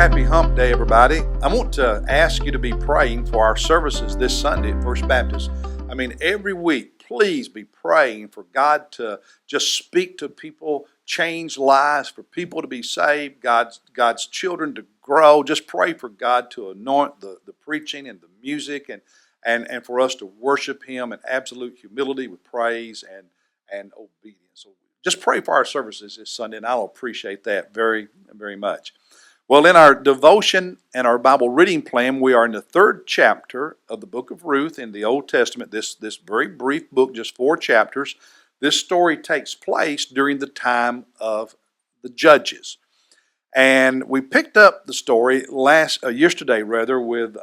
happy hump day, everybody. I want to ask you to be praying for our services this Sunday at First Baptist. Every week, please be praying for God to just speak to people, change lives, for people to be saved, God's children to grow. Just pray for God to anoint the preaching and the music and for us to worship Him in absolute humility with praise and obedience. So just pray for our services this Sunday, and I'll appreciate that very, very much. Well, in our devotion and our Bible reading plan, we are in the third chapter of the book of Ruth in the Old Testament, this very brief book, just 4 chapters. This story takes place during the time of the Judges. And we picked up the story yesterday with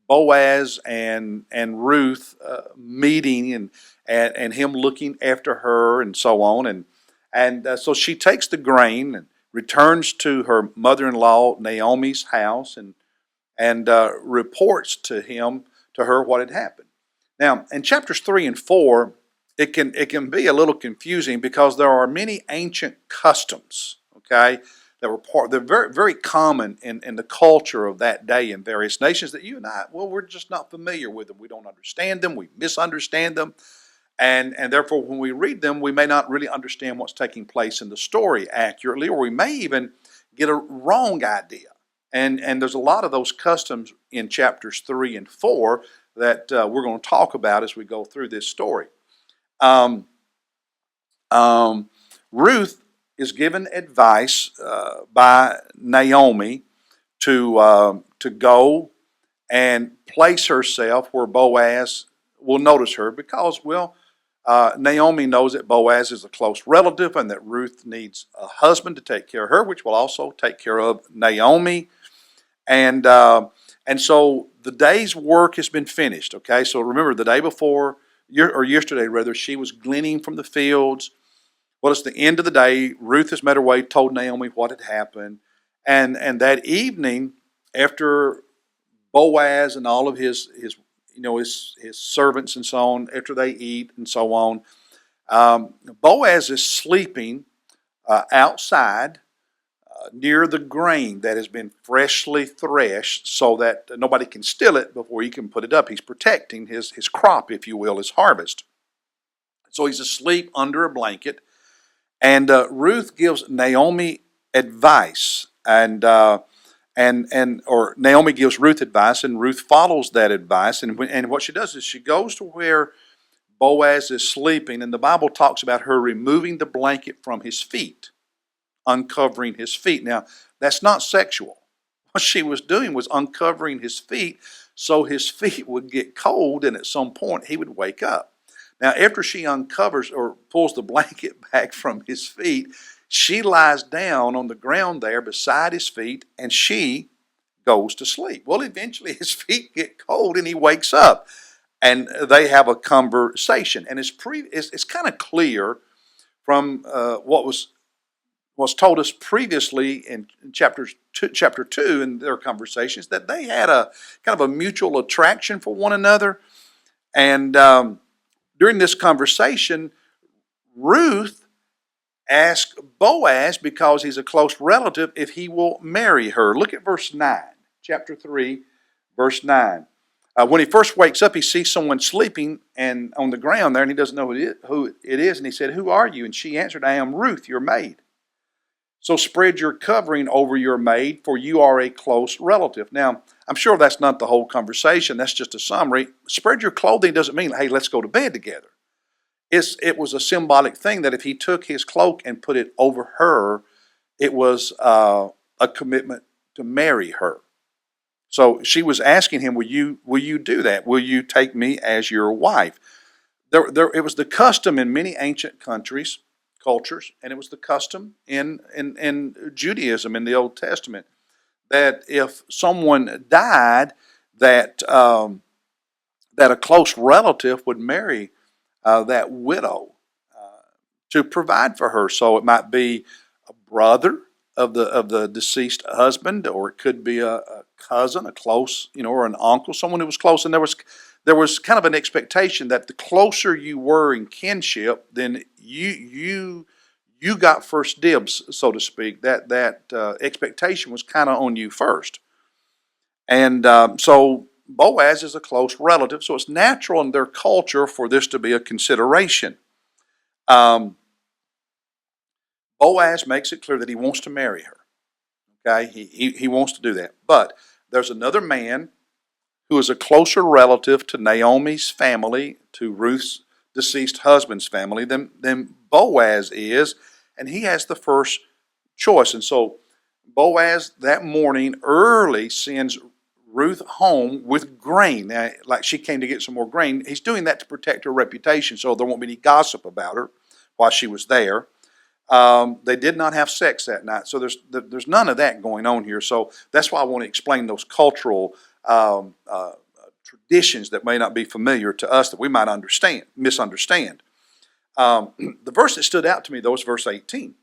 Boaz and Ruth meeting and him looking after her and so on. And so she takes the grain and returns to her mother-in-law Naomi's house and reports to her what had happened. Now, in chapters 3 and 4, it can be a little confusing because there are many ancient customs, okay, they're very, very common in the culture of that day in various nations that you and I, we're just not familiar with them. We don't understand them. We misunderstand them. And therefore, when we read them, we may not really understand what's taking place in the story accurately, or we may even get a wrong idea. And there's a lot of those customs in chapters 3 and 4 that we're going to talk about as we go through this story. Ruth is given advice by Naomi to go and place herself where Boaz will notice her because, Naomi knows that Boaz is a close relative and that Ruth needs a husband to take care of her, which will also take care of Naomi. And so the day's work has been finished, okay? So remember, the day before, or yesterday rather, she was gleaning from the fields. Well, it's the end of the day. Ruth has made her way, told Naomi what had happened. And that evening, after Boaz and all of his servants and so on, after they eat and so on, Boaz is sleeping outside near the grain that has been freshly threshed so that nobody can steal it before he can put it up. He's protecting his crop, if you will, his harvest. So he's asleep under a blanket, and Ruth gives Naomi advice, or Naomi gives Ruth advice, and Ruth follows that advice. And what she does is she goes to where Boaz is sleeping, and the Bible talks about her removing the blanket from his feet, uncovering his feet. Now, that's not sexual. What she was doing was uncovering his feet so his feet would get cold, and at some point he would wake up. Now, after she uncovers or pulls the blanket back from his feet, she lies down on the ground there beside his feet, and she goes to sleep. Well, eventually his feet get cold, and he wakes up, and they have a conversation. And it's kind of clear from what was told us previously in chapter 2 in their conversations that they had a kind of a mutual attraction for one another. And during this conversation, Ruth ask Boaz, because he's a close relative, if he will marry her. Look at verse 9, chapter 3, verse 9. When he first wakes up, he sees someone sleeping and on the ground there, and he doesn't know who it is. And he said, "Who are you?" And she answered, "I am Ruth, your maid. So spread your covering over your maid, for you are a close relative." Now, I'm sure that's not the whole conversation. That's just a summary. Spread your clothing doesn't mean, hey, let's go to bed together. It was a symbolic thing that if he took his cloak and put it over her, it was a commitment to marry her. So she was asking him, will you do that? Will you take me as your wife? It was the custom in many ancient cultures, and it was the custom in Judaism in the Old Testament, that if someone died, that a close relative would marry that widow to provide for her. So it might be a brother of the deceased husband, or it could be a cousin, a close, or an uncle, someone who was close. And there was kind of an expectation that the closer you were in kinship, then you you got first dibs, so to speak. That expectation was kind of on you first. And so Boaz is a close relative, so it's natural in their culture for this to be a consideration. Um, Boaz makes it clear that he wants to marry her. Okay, he wants to do that. But there's another man who is a closer relative to Naomi's family, to Ruth's deceased husband's family, than Boaz is, and he has the first choice. And so Boaz that morning early sends Ruth home with grain. Now, like she came to get some more grain. He's doing that to protect her reputation so there won't be any gossip about her while she was there. They did not have sex that night, so there's none of that going on here. So that's why I want to explain those cultural traditions that may not be familiar to us that we might misunderstand. The verse that stood out to me though is verse 18.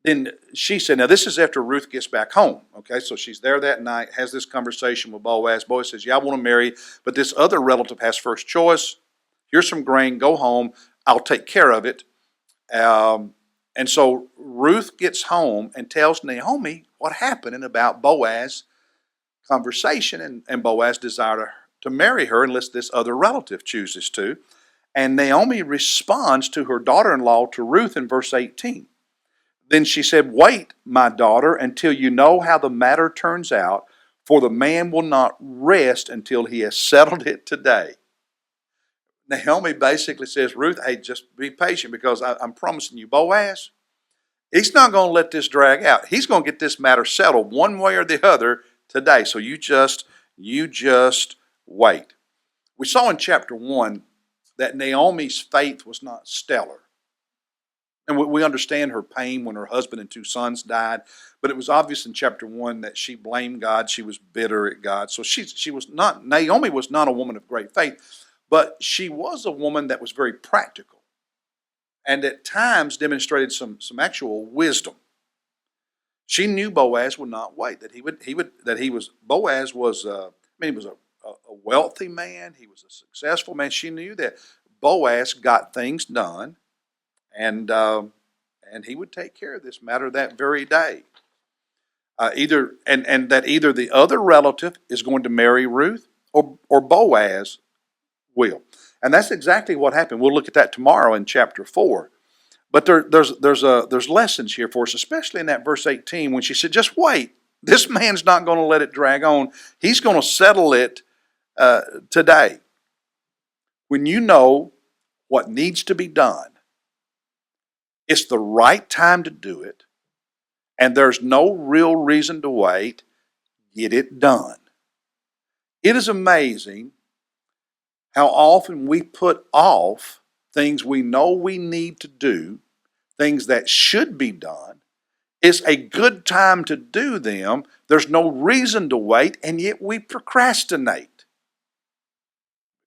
Then she said, now this is after Ruth gets back home. Okay, so she's there that night, has this conversation with Boaz. Boaz says, yeah, I want to marry, but this other relative has first choice. Here's some grain, go home. I'll take care of it. And so Ruth gets home and tells Naomi what happened and about Boaz's conversation and Boaz's desire to marry her unless this other relative chooses to. And Naomi responds to her daughter-in-law, to Ruth, in verse 18. Then she said, wait, my daughter, until you know how the matter turns out, for the man will not rest until he has settled it today. Naomi basically says, Ruth, hey, just be patient because I'm promising you, Boaz, he's not going to let this drag out. He's going to get this matter settled one way or the other today. So you just wait. We saw in chapter 1 that Naomi's faith was not stellar. And we understand her pain when her husband and 2 sons died, but it was obvious in chapter 1 that she blamed God. She was bitter at God. So Naomi was not a woman of great faith, but she was a woman that was very practical and at times demonstrated some actual wisdom. She knew Boaz would not wait, Boaz was, he was a wealthy man. He was a successful man. She knew that Boaz got things done, and he would take care of this matter that very day. Either the other relative is going to marry Ruth, or Boaz will, and that's exactly what happened. We'll look at that tomorrow in chapter 4. But there's lessons here for us, especially in that verse 18 when she said, "Just wait. This man's not going to let it drag on. He's going to settle it today." When you know what needs to be done, it's the right time to do it, and there's no real reason to wait. Get it done. It is amazing how often we put off things we know we need to do, things that should be done. It's a good time to do them. There's no reason to wait, and yet we procrastinate.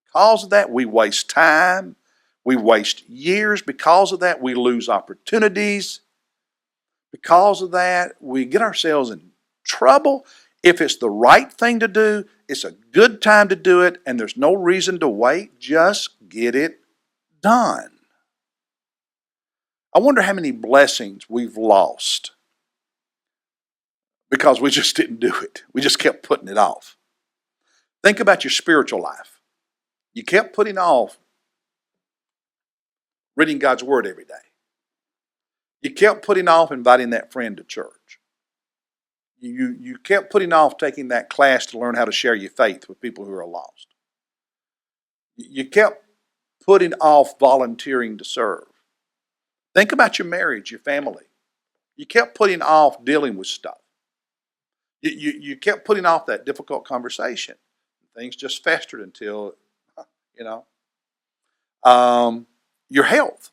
Because of that, we waste time. We waste years. Because of that, we lose opportunities. Because of that, we get ourselves in trouble. If it's the right thing to do, it's a good time to do it, and there's no reason to wait. Just get it done. I wonder how many blessings we've lost because we just didn't do it. We just kept putting it off. Think about your spiritual life. You kept putting off reading God's Word every day. You kept putting off inviting that friend to church. You kept putting off taking that class to learn how to share your faith with people who are lost. You kept putting off volunteering to serve. Think about your marriage, your family. You kept putting off dealing with stuff. You kept putting off that difficult conversation. Things just festered until, your health.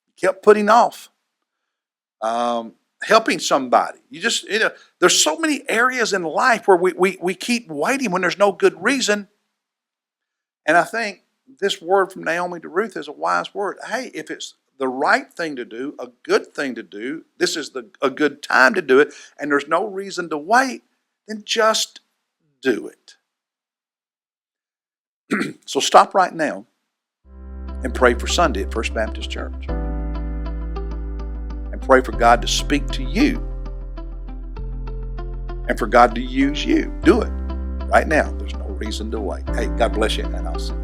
You kept putting off helping somebody. There's so many areas in life where we keep waiting when there's no good reason. And I think this word from Naomi to Ruth is a wise word. Hey, if it's the right thing to do, a good thing to do, this is a good time to do it, and there's no reason to wait, then just do it. So stop right now and pray for Sunday at First Baptist Church. And pray for God to speak to you and for God to use you. Do it right now. There's no reason to wait. Hey, God bless you, and I'll see you.